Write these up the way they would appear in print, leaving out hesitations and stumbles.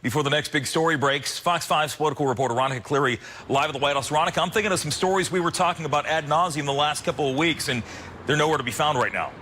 Before the next big story breaks, Fox 5's political reporter Ronica Cleary live at the White House. Ronica, I'm thinking of some stories we were talking about ad nauseum the last couple of weeks, and they're nowhere to be found right now.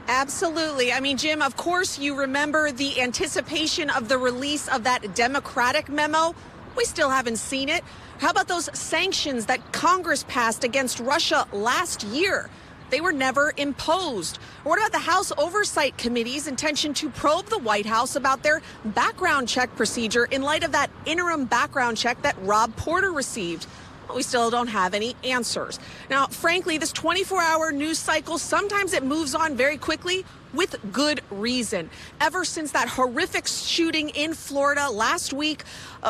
Absolutely. I mean, Jim, of course, you remember the anticipation of the release of that Democratic memo. We still haven't seen it. How about those sanctions that Congress passed against Russia last year? They were never imposed. Or what about the House Oversight Committee's intention to probe the White House about their background check procedure in light of that interim background check that Rob Porter received? We still don't have any answers. Now, frankly, this 24-hour news cycle, sometimes it moves on very quickly with good reason. Ever since that horrific shooting in Florida last week,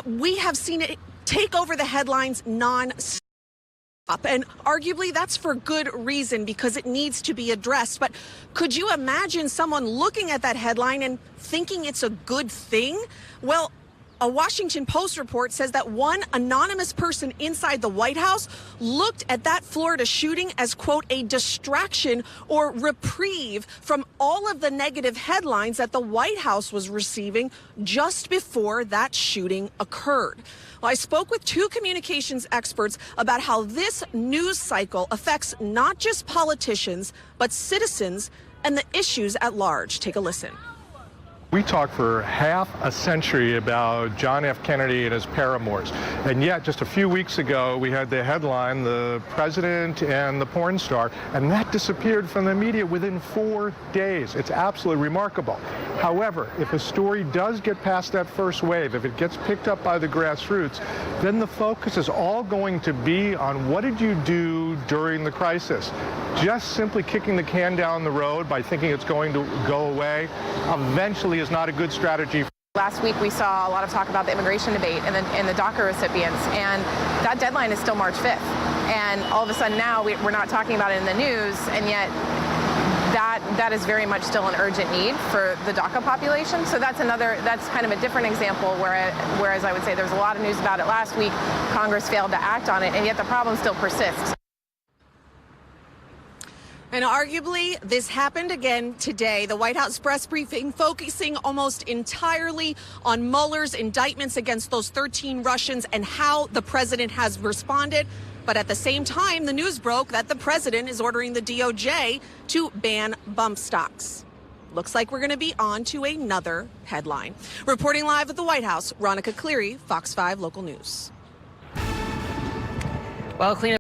we have seen it take over the headlines non-stop. And arguably that's for good reason, because it needs to be addressed. But could you imagine someone looking at that headline and thinking it's a good thing? Well, a Washington Post report says that one anonymous person inside the White House looked at that Florida shooting as, quote, a distraction or reprieve from all of the negative headlines that the White House was receiving just before that shooting occurred. Well, I spoke with two communications experts about how this news cycle affects not just politicians, but citizens and the issues at large. Take a listen. We talked for half a century about John F. Kennedy and his paramours. And yet, just a few weeks ago, we had the headline, the president and the porn star, and that disappeared from the media within 4 days. It's absolutely remarkable. However, if a story does get past that first wave, if it gets picked up by the grassroots, then the focus is all going to be on what did you do during the crisis. Just simply kicking the can down the road by thinking it's going to go away eventually is not a good strategy. Last week we saw a lot of talk about the immigration debate and the DACA recipients, and that deadline is still March 5th. And all of a sudden now we're not talking about it in the news, and yet that is very much still an urgent need for the DACA population. So that's kind of a different example, whereas I would say there was a lot of news about it last week, Congress failed to act on it, and yet the problem still persists. And arguably, this happened again today. The White House press briefing focusing almost entirely on Mueller's indictments against those 13 Russians and how the president has responded. But at the same time, the news broke that the president is ordering the DOJ to ban bump stocks. Looks like we're going to be on to another headline. Reporting live at the White House, Ronica Cleary, Fox 5 Local News. Well, clean